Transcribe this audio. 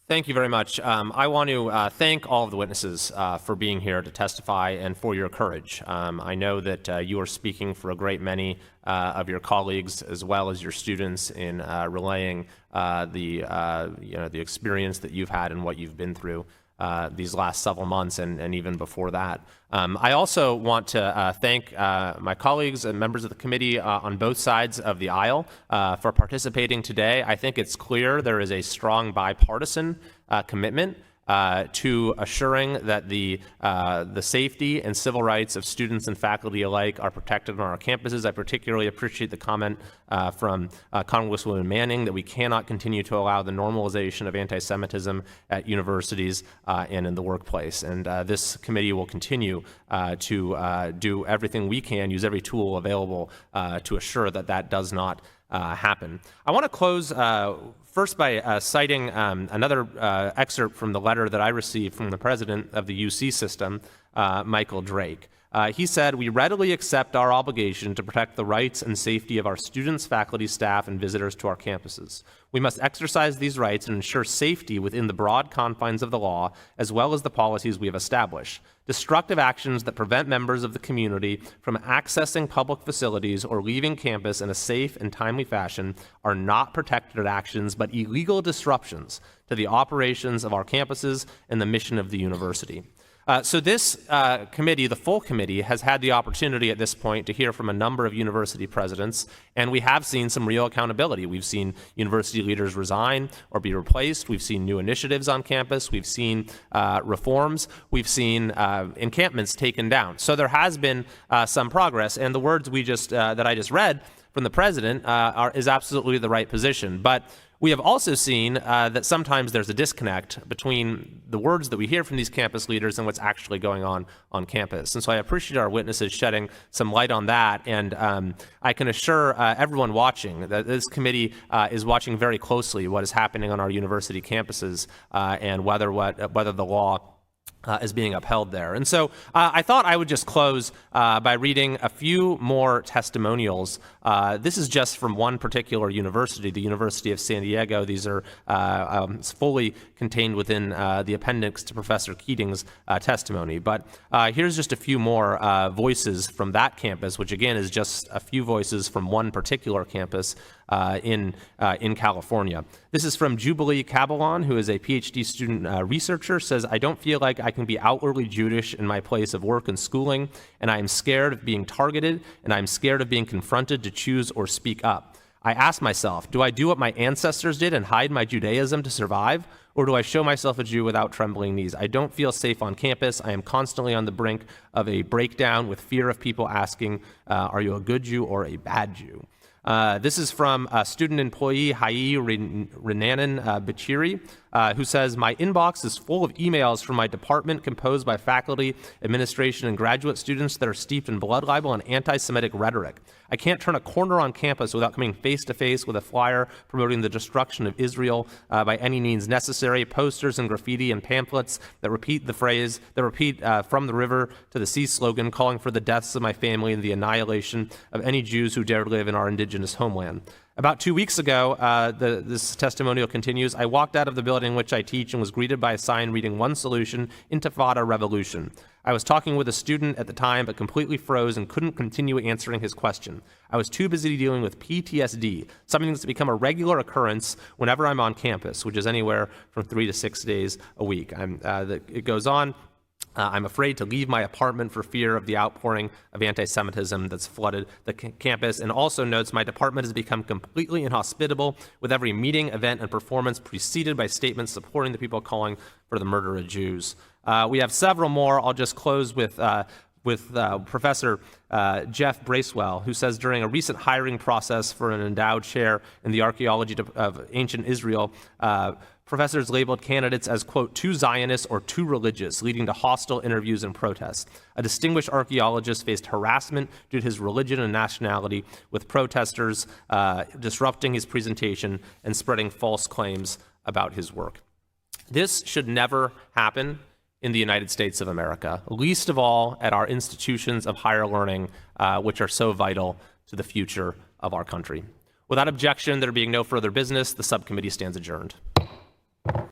Thank you very much. I want to thank all of the witnesses for being here to testify and for your courage. I know that you are speaking for a great many of your colleagues as well as your students in relaying the experience that you've had and what you've been through these last several months and even before that. I also want to thank my colleagues and members of the committee on both sides of the aisle for participating today. I think it's clear there is a strong bipartisan commitment to assuring that the safety and civil rights of students and faculty alike are protected on our campuses. I particularly appreciate the comment from Congresswoman Manning that we cannot continue to allow the normalization of anti-Semitism at universities and in the workplace. And this committee will continue to do everything we can, use every tool available to assure that that does not happen. I want to close first by citing another excerpt from the letter that I received from the president of the UC system, Michael Drake. He said, "We readily accept our obligation to protect the rights and safety of our students, faculty, staff, and visitors to our campuses. We must exercise these rights and ensure safety within the broad confines of the law, as well as the policies we have established. Destructive actions that prevent members of the community from accessing public facilities or leaving campus in a safe and timely fashion are not protected actions, but illegal disruptions to the operations of our campuses and the mission of the university." So this committee, the full committee, has had the opportunity at this point to hear from a number of university presidents, and we have seen some real accountability. We've seen university leaders resign or be replaced. We've seen new initiatives on campus. We've seen reforms. We've seen encampments taken down. So there has been some progress, and the words that I just read from the president is absolutely the right position. But we have also seen that sometimes there's a disconnect between the words that we hear from these campus leaders and what's actually going on campus. And so I appreciate our witnesses shedding some light on that. And I can assure everyone watching that this committee is watching very closely what is happening on our university campuses and whether the law is being upheld there. And so I thought I would just close by reading a few more testimonials. This is just from one particular university, the University of San Diego. These are fully contained within the appendix to Professor Keating's testimony. But here's just a few more voices from that campus, which again is just a few voices from one particular campus in California. This is from Jubilee Cabalon, who is a PhD student researcher, says, "I don't feel like I can be outwardly Jewish in my place of work and schooling, and I am scared of being targeted, and I'm scared of being confronted to choose or speak up. I ask myself, do I do what my ancestors did and hide my Judaism to survive? Or do I show myself a Jew without trembling knees? I don't feel safe on campus. I am constantly on the brink of a breakdown with fear of people asking, are you a good Jew or a bad Jew?" This is from student employee Hayi Renanan Bachiri, who says, "My inbox is full of emails from my department composed by faculty, administration, and graduate students that are steeped in blood libel and anti-Semitic rhetoric. I can't turn a corner on campus without coming face-to-face with a flyer promoting the destruction of Israel by any means necessary, posters and graffiti and pamphlets that repeat from the river to the sea slogan calling for the deaths of my family and the annihilation of any Jews who dare live in our indigenous homeland. About 2 weeks ago," this testimonial continues, "I walked out of the building in which I teach and was greeted by a sign reading one solution, Intifada Revolution. I was talking with a student at the time but completely froze and couldn't continue answering his question. I was too busy dealing with PTSD, something that's become a regular occurrence whenever I'm on campus, which is anywhere from 3 to 6 days a week." It goes on. "I'm afraid to leave my apartment for fear of the outpouring of anti-Semitism that's flooded the campus," and also notes, "My department has become completely inhospitable with every meeting, event, and performance preceded by statements supporting the people calling for the murder of Jews." We have several more. I'll just close with Professor Jeff Bracewell, who says during a recent hiring process for an endowed chair in the archaeology of ancient Israel, professors labeled candidates as, quote, too Zionist or too religious, leading to hostile interviews and protests. A distinguished archaeologist faced harassment due to his religion and nationality, with protesters disrupting his presentation and spreading false claims about his work. This should never happen in the United States of America, least of all at our institutions of higher learning, which are so vital to the future of our country. Without objection, there being no further business, the subcommittee stands adjourned.